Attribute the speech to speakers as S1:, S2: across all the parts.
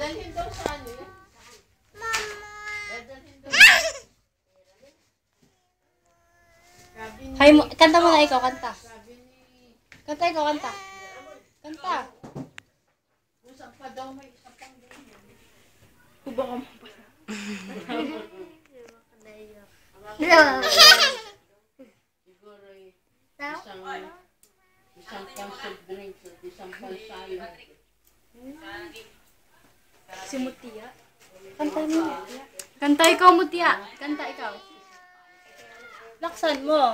S1: Dadalhin daw sa ano yan? Mama! Dadalhin daw
S2: Hay mo, kanta mo na ikaw, kanta. Kanta ikaw, kanta. Kanta.
S1: Usap pa daw, may isa pang doon.
S2: Kuba ka mo pa.
S1: Siguro isang pansod drink at isang pansalo.
S2: Si Mutia. Kanta mo. Kanta ikaw, Mutia. Kanta ikaw. Laksan mo.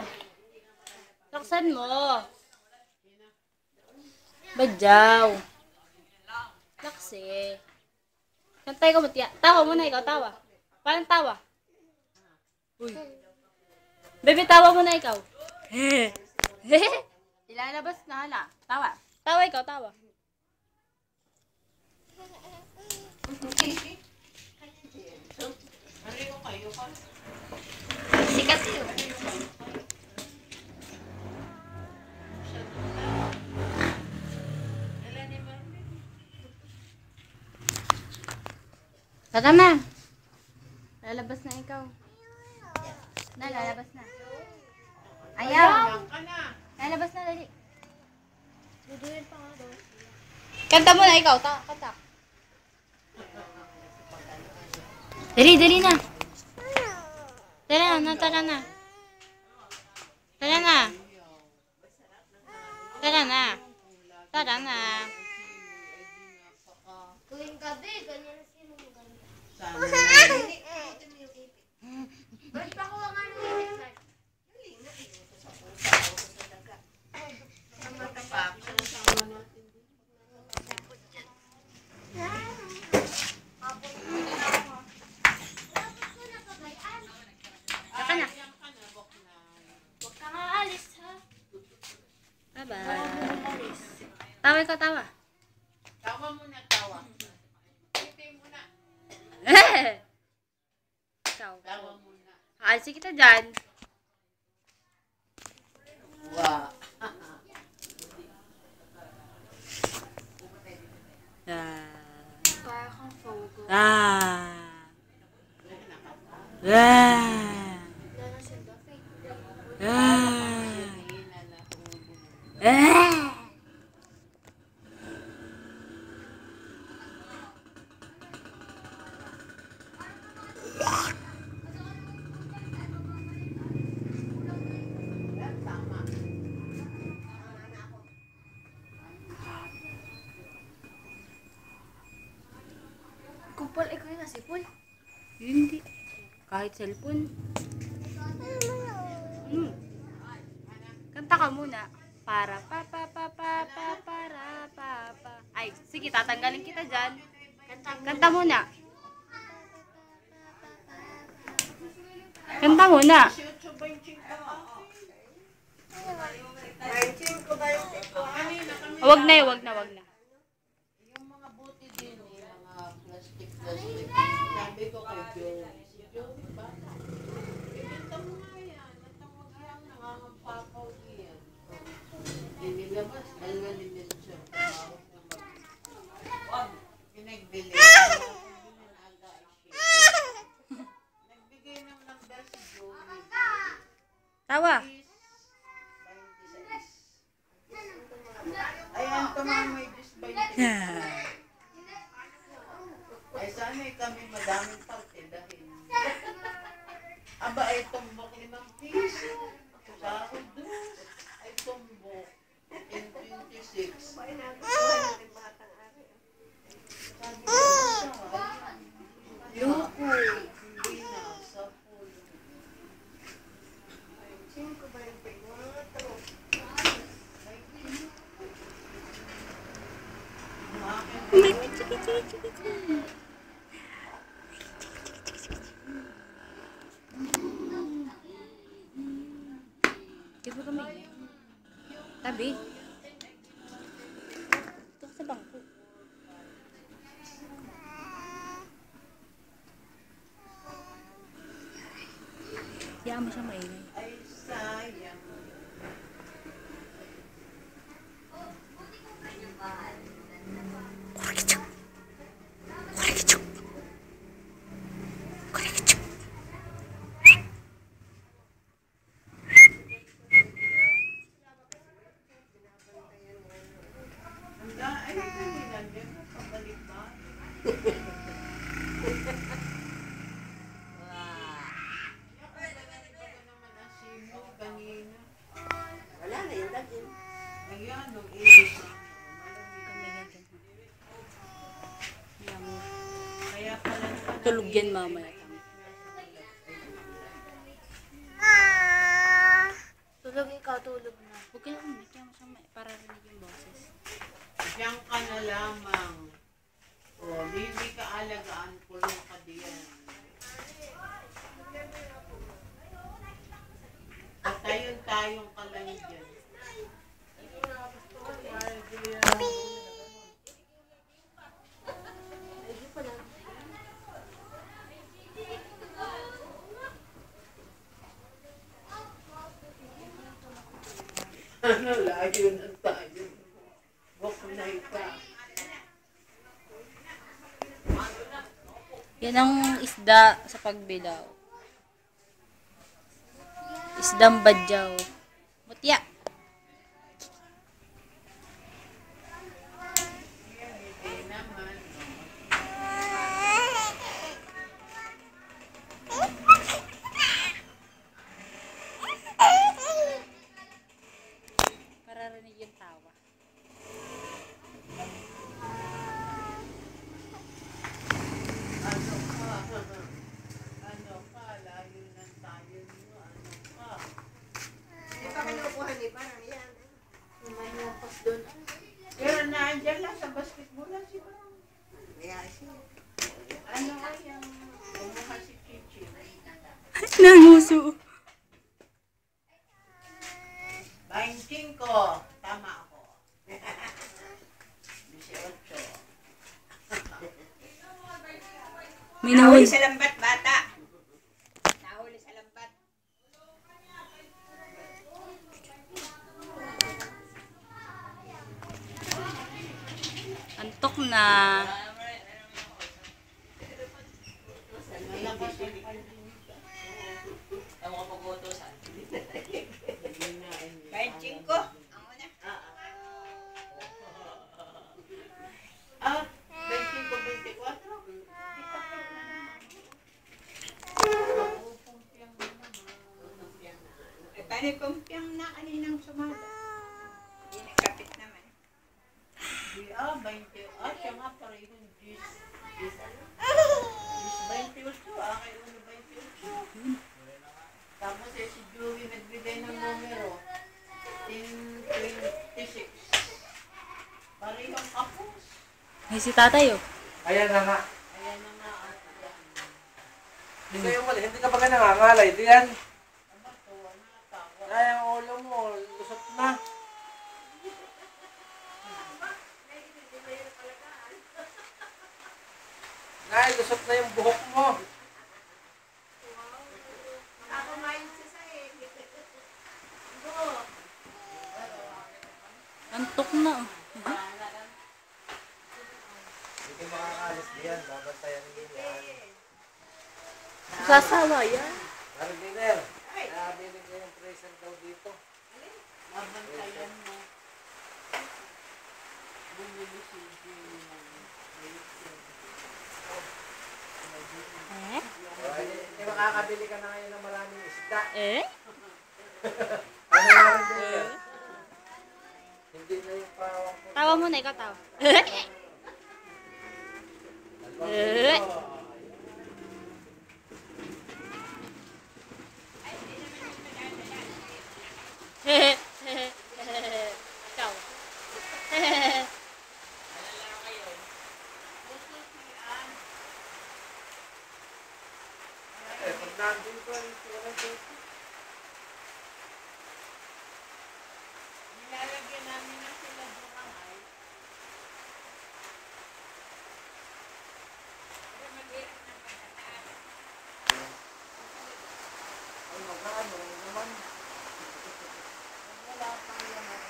S2: Laksan mo. Badyaw. Laksi. Kanta ikaw, Mutia. Tawa muna ikaw, tawa. Parang tawa. Uy. Baby, tawa muna ikaw. Ilalabas na hala. Tawa. Tawa ikaw, tawa. Sikat yun. Tata na. Lalabas na ikaw. Na, lalabas na. Ayaw. Lalabas na, dali. Duduin pa nga doon. Kanta mo na ikaw. Kanta. Dali, dali na. Tara na, tara na. Tara na. Tara na. Tara na.
S3: Tuwing gabi, ganyan na sinugan. Ba't pa ko nga nung inisay?
S2: Saka na.
S3: Huwag ka nga alis, ha?
S2: Bye-bye. Tawa ikaw, tawa.
S1: Tawa muna, tawa. Hindi muna.
S2: Ikaw.
S1: Tawa muna.
S2: Aalisin kita dyan.
S1: Wow.
S3: Para kang fogo. Lalasin ba? Kupal, ikaw yung nasipol.
S2: Hindi. Kahit cellphone. Kanta ka muna. Para pa. Ay, sige, tatanggalin kita dyan. Kanta muna. Kanta muna. Wag na.
S1: Yung mga buti din, yung mga plastic. Sabi ko kay Joey. Si Joey ba? Ibenta mo nga yan. Natawag yan. Nangangampakaw yan. Inilabas. Malalimit siya. Pinagbili. Nagbigay ng number si Joey.
S2: Tawa.
S1: Ayan, tumamay disbay. Ay, sana'y kami madaming parte dahil. Aba, ay tumbok 5 piso. Sahod doon. Ay tumbok. 10.26. Sabi ko siya, loko. Hindi na, sa pool. 5 ba yung pagwatro?
S2: Dito kami. Tabi. Ito sa bangko. Hayaan mo siya maingay.
S1: Ay, sayang. naman ang simo kanina.
S4: Wala na yung lagim.
S1: Ayan, nung ibig na.
S2: Kami ganyan.
S1: Kaya pala naman.
S2: Tulog yan mamaya kami.
S3: Tulog ikaw, tulog na.
S2: Huwag ka lang umiyak masama para rinig yung boses.
S1: Diyan ka na lamang. O, hindi ka alagaan, kulong ka diyan. Patayon tayong kalay dyan.
S3: Ay, pala.
S1: Ano, layo na tayo. Bukunay ka.
S2: Yan ang isda sa pagbilaw. Isdang badyaw. Mutya.
S1: Hindi naman.
S2: Para rinig yung tawa.
S1: Ano ka? Ano ka? Layo na tayo mo. Ano ka?
S4: Di pa kinukuha ni parang yan.
S3: May napas doon.
S1: Pero naandyan lang sa basketball lang si Bang.
S4: Kaya siya.
S1: Ano kayang kumuha si Chichi?
S2: Nanguso.
S1: 25. Tama ako. 18.
S2: May nahuli.
S4: Sa lambat, bata. Nahuli sa lambat.
S2: Antok na.
S4: Benching ko. Ang una.
S1: Ah, 25, 24? Di pa pwede na naman. Pumpiang na naman.
S4: Eh, paano kumpiang na kaninang sumada? Hindi nagkapit naman.
S1: Di 20. Siya nga parehong 10. 28. Kay uno 28. Tapos si Joey nagbigay ng numero. 1026. Parehong kapos.
S2: May si tatay oh.
S5: Ayan na nga.
S1: Ayan na nga ako yan.
S5: Hindi kayo mali. Hindi ka ba ka nangangalay? Di yan.
S1: Ano to? Ano tawa?
S5: Ay, ang ulo mo. Lusot na. Nay, lusot na yung buhok mo.
S4: Ako ngayon sa sa'yo.
S2: Antok na oh.
S5: Hindi kayo makakalis diyan. Babantayan niyo yan.
S2: Sasawa yan.
S5: Mariginer. Nabili ko yung present daw dito.
S1: Mabantayan mo. Bumili si Joey ng
S5: Hindi makakabili ka na ngayon ng maraming isda.
S2: Eh?
S5: Ano na rin din yan? Hindi na yung pawang ko.
S2: Tawa mo na, ikaw tawa. Ikaw.
S5: Eh, pag nandun ko, wala dito.
S1: nilalagyan namin na sila bukangay.
S5: Ay, magkano naman.
S1: Wala pang laman.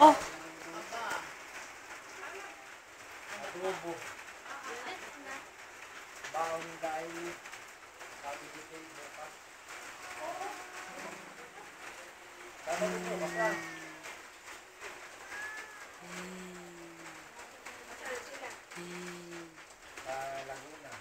S1: Aba.
S5: Adobo. Baon dahil sabi dito yung bukas. Sabi dito, baka. Sa Laguna.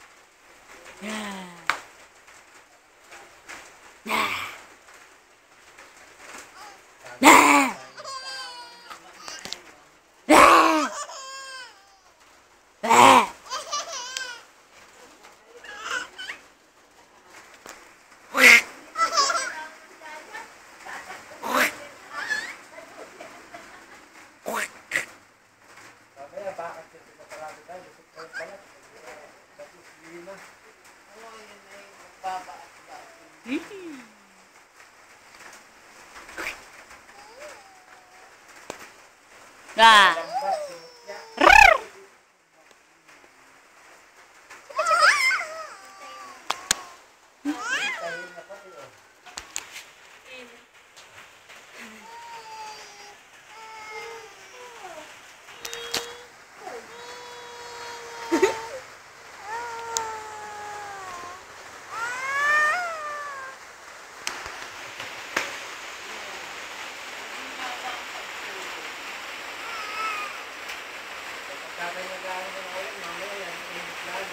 S5: Sabi na, bakit kasi naparami tayo? Gusto ko pala. Sa isli na.
S1: Oo, yun ay magbabaas-baas.
S5: Lambat, sinutya. Hintayin na pati, oh. Pagkakay na gano'n ng ulan, mamaya yan, init lang.